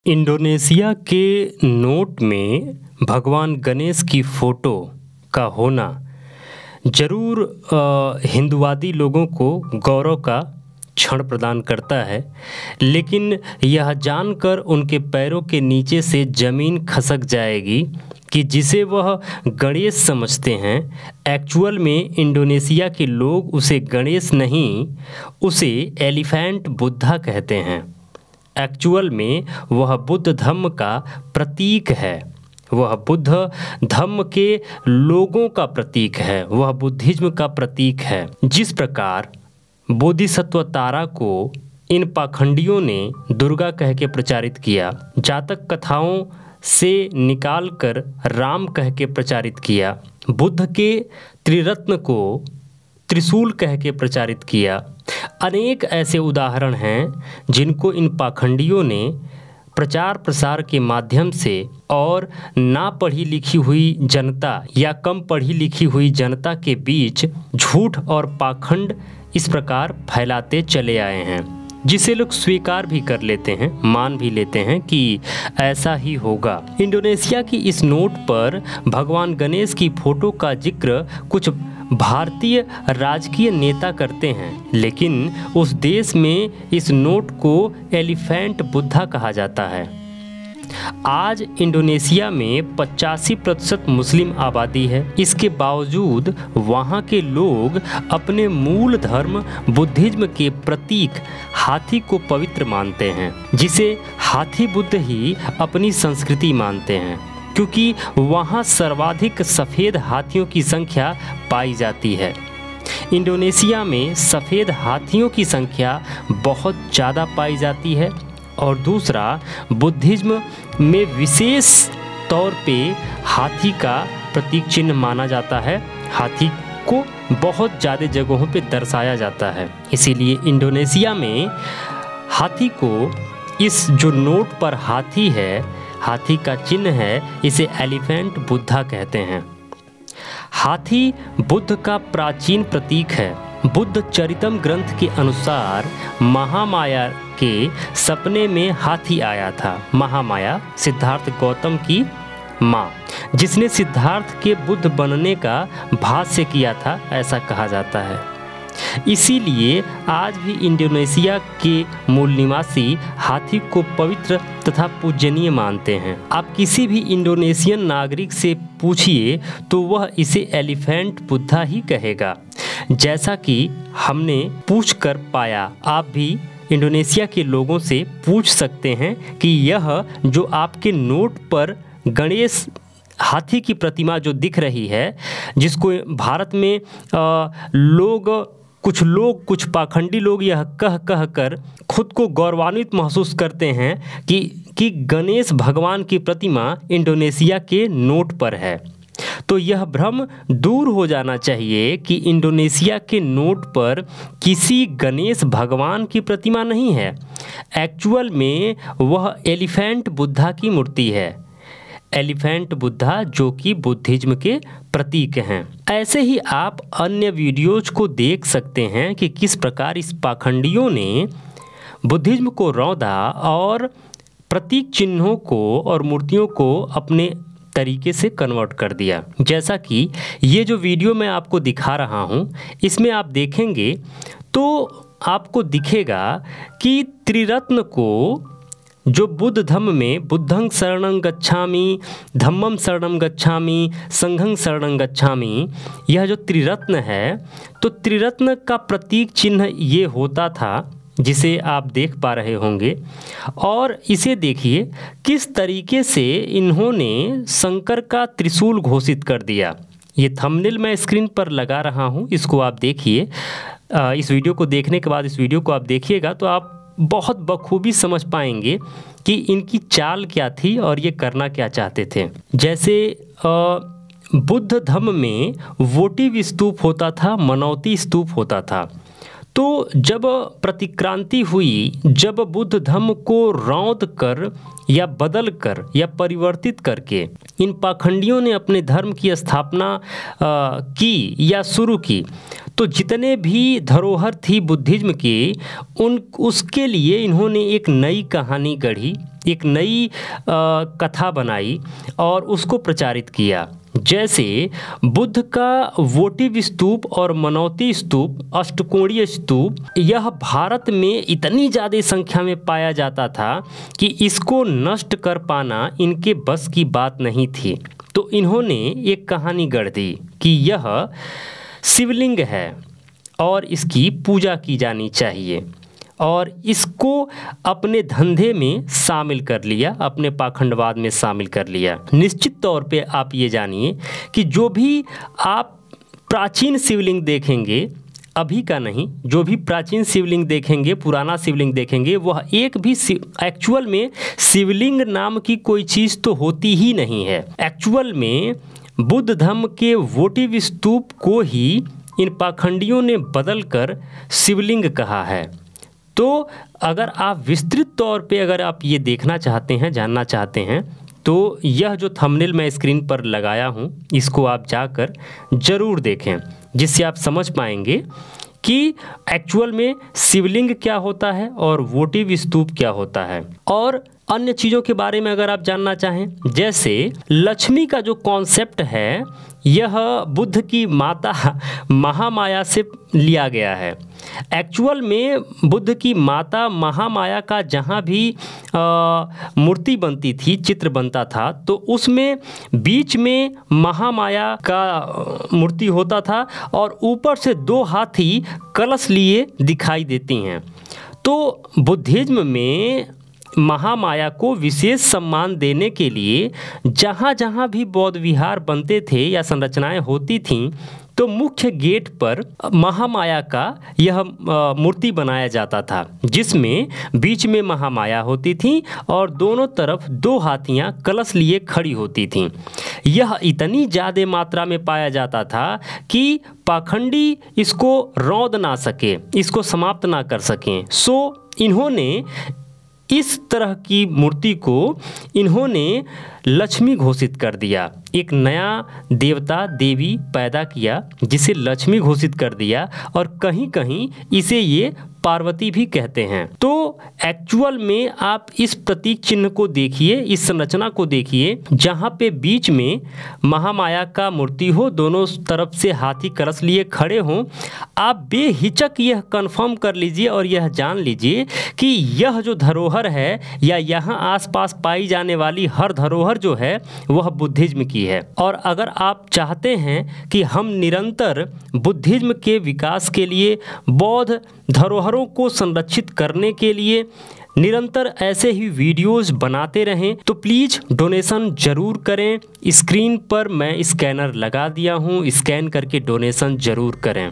Indonesia के note में भगवान गणेश की फ़ोटो का होना ज़रूर हिंदुवादी लोगों को गौरव का क्षण प्रदान करता है, लेकिन यह जानकर उनके पैरों के नीचे से ज़मीन खसक जाएगी कि जिसे वह गणेश समझते हैं, एक्चुअल में इंडोनेशिया के लोग उसे गणेश नहीं, उसे एलिफेंट बुद्धा कहते हैं। एक्चुअल में वह बुद्ध धम्म का प्रतीक है, वह बुद्ध धम्म के लोगों का प्रतीक है, वह बुद्धिज्म का प्रतीक है। जिस प्रकार बोधिसत्व तारा को इन पाखंडियों ने दुर्गा कह के प्रचारित किया, जातक कथाओं से निकाल कर राम कह के प्रचारित किया, बुद्ध के त्रिरत्न को त्रिशूल कह के प्रचारित किया, अनेक ऐसे उदाहरण हैं जिनको इन पाखंडियों ने प्रचार प्रसार के माध्यम से और ना पढ़ी लिखी हुई जनता या कम पढ़ी लिखी हुई जनता के बीच झूठ और पाखंड इस प्रकार फैलाते चले आए हैं, जिसे लोग स्वीकार भी कर लेते हैं, मान भी लेते हैं कि ऐसा ही होगा। इंडोनेशिया की इस नोट पर भगवान गणेश की फोटो का जिक्र कुछ भारतीय राजकीय नेता करते हैं, लेकिन उस देश में इस नोट को एलिफेंट बुद्धा कहा जाता है। आज इंडोनेशिया में 85% मुस्लिम आबादी है। इसके बावजूद वहाँ के लोग अपने मूल धर्म बुद्धिज्म के प्रतीक हाथी को पवित्र मानते हैं, जिसे हाथी बुद्ध ही अपनी संस्कृति मानते हैं, क्योंकि वहाँ सर्वाधिक सफ़ेद हाथियों की संख्या पाई जाती है। इंडोनेशिया में सफ़ेद हाथियों की संख्या बहुत ज़्यादा पाई जाती है। और दूसरा, बुद्धिज्म में विशेष तौर पे हाथी का प्रतीक चिन्ह माना जाता है, हाथी को बहुत ज़्यादा जगहों पे दर्शाया जाता है। इसीलिए इंडोनेशिया में हाथी को, इस जो नोट पर हाथी है, हाथी का चिन्ह है, इसे एलिफेंट बुद्धा कहते हैं। हाथी बुद्ध का प्राचीन प्रतीक है। बुद्ध चरितम ग्रंथ के अनुसार महामाया के सपने में हाथी आया था। महामाया सिद्धार्थ गौतम की माँ, जिसने सिद्धार्थ के बुद्ध बनने का भाष्य किया था, ऐसा कहा जाता है। इसीलिए आज भी इंडोनेशिया के मूल निवासी हाथी को पवित्र तथा पूजनीय मानते हैं। आप किसी भी इंडोनेशियन नागरिक से पूछिए तो वह इसे एलिफेंट बुद्धा ही कहेगा। जैसा कि हमने पूछ कर पाया, आप भी इंडोनेशिया के लोगों से पूछ सकते हैं कि यह जो आपके नोट पर गणेश हाथी की प्रतिमा जो दिख रही है, जिसको भारत में कुछ पाखंडी लोग यह कह कर खुद को गौरवान्वित महसूस करते हैं कि गणेश भगवान की प्रतिमा इंडोनेशिया के नोट पर है, तो यह भ्रम दूर हो जाना चाहिए कि इंडोनेशिया के नोट पर किसी गणेश भगवान की प्रतिमा नहीं है। एक्चुअल में वह एलिफेंट बुद्धा की मूर्ति है, एलिफेंट बुद्धा, जो कि बुद्धिज्म के प्रतीक हैं। ऐसे ही आप अन्य वीडियोज को देख सकते हैं कि किस प्रकार इस पाखंडियों ने बुद्धिज्म को रौंदा और प्रतीक चिन्हों को और मूर्तियों को अपने तरीके से कन्वर्ट कर दिया। जैसा कि ये जो वीडियो मैं आपको दिखा रहा हूँ, इसमें आप देखेंगे तो आपको दिखेगा कि त्रिरत्न को, जो बुद्ध धम्म में बुद्धं शरणं गच्छामि, धम्मं शरणं गच्छामि, संघं शरणं गच्छामि, यह जो त्रिरत्न है, तो त्रिरत्न का प्रतीक चिन्ह ये होता था, जिसे आप देख पा रहे होंगे। और इसे देखिए किस तरीके से इन्होंने शंकर का त्रिशूल घोषित कर दिया। ये थंबनेल मैं स्क्रीन पर लगा रहा हूँ, इसको आप देखिए। इस वीडियो को देखने के बाद इस वीडियो को आप देखिएगा तो आप बहुत बखूबी समझ पाएंगे कि इनकी चाल क्या थी और ये करना क्या चाहते थे। जैसे बुद्ध धम्म में वोटिव स्तूप होता था, मनौती स्तूप होता था। तो जब प्रतिक्रांति हुई, जब बुद्ध धम्म को रौंद कर या बदल कर या परिवर्तित करके इन पाखंडियों ने अपने धर्म की स्थापना की या शुरू की, तो जितने भी धरोहर थी बुद्धिज्म की, उसके लिए इन्होंने एक नई कहानी गढ़ी, एक नई कथा बनाई और उसको प्रचारित किया। जैसे बुद्ध का वोटिव स्तूप और मनौती स्तूप, अष्टकोणीय स्तूप, यह भारत में इतनी ज़्यादा संख्या में पाया जाता था कि इसको नष्ट कर पाना इनके बस की बात नहीं थी। तो इन्होंने एक कहानी गढ़ दी कि यह शिवलिंग है और इसकी पूजा की जानी चाहिए, और इसको अपने धंधे में शामिल कर लिया, अपने पाखंडवाद में शामिल कर लिया। निश्चित तौर पे आप ये जानिए कि जो भी आप प्राचीन शिवलिंग देखेंगे, अभी का नहीं, जो भी प्राचीन शिवलिंग देखेंगे, पुराना शिवलिंग देखेंगे, वह एक भी एक्चुअल में शिवलिंग नाम की कोई चीज़ तो होती ही नहीं है। एक्चुअल में बुद्ध धर्म के वोटिव स्तूप को ही इन पाखंडियों ने बदल कर शिवलिंग कहा है। तो अगर आप विस्तृत तौर पे अगर आप ये देखना चाहते हैं, जानना चाहते हैं, तो यह जो थंबनेल मैं स्क्रीन पर लगाया हूँ, इसको आप जाकर ज़रूर देखें, जिससे आप समझ पाएंगे कि एक्चुअल में शिवलिंग क्या होता है और वोटिव स्तूप क्या होता है। और अन्य चीज़ों के बारे में अगर आप जानना चाहें, जैसे लक्ष्मी का जो कॉन्सेप्ट है, यह बुद्ध की माता महामाया से लिया गया है। एक्चुअल में बुद्ध की माता महामाया का जहाँ भी मूर्ति बनती थी, चित्र बनता था, तो उसमें बीच में महामाया का मूर्ति होता था और ऊपर से 2 हाथी कलश लिए दिखाई देती हैं। तो बुद्धिज्म में महामाया को विशेष सम्मान देने के लिए जहाँ जहाँ भी बौद्ध विहार बनते थे या संरचनाएं होती थीं, तो मुख्य गेट पर महामाया का यह मूर्ति बनाया जाता था, जिसमें बीच में महामाया होती थी और दोनों तरफ 2 हाथियाँ कलश लिए खड़ी होती थीं। यह इतनी ज़्यादा मात्रा में पाया जाता था कि पाखंडी इसको रौंद ना सके, इसको समाप्त ना कर सकें। सो इन्होंने इस तरह की मूर्ति को इन्होंने लक्ष्मी घोषित कर दिया। एक नया देवता देवी पैदा किया जिसे लक्ष्मी घोषित कर दिया, और कहीं कहीं इसे ये पार्वती भी कहते हैं। तो एक्चुअल में आप इस प्रतीक चिन्ह को देखिए, इस संरचना को देखिए, जहाँ पे बीच में महामाया का मूर्ति हो, दोनों तरफ से हाथी कलश लिए खड़े हों। आप बेहिचक यह कंफर्म कर लीजिए और यह जान लीजिए कि यह जो धरोहर है या यहाँ आसपास पाई जाने वाली हर धरोहर जो है वह बुद्धिज्म की है। और अगर आप चाहते हैं कि हम निरंतर बुद्धिज्म के विकास के लिए, बौद्ध धरोहरों को संरक्षित करने के लिए निरंतर ऐसे ही वीडियोस बनाते रहें, तो प्लीज़ डोनेशन ज़रूर करें। स्क्रीन पर मैं स्कैनर लगा दिया हूँ, स्कैन करके डोनेशन ज़रूर करें।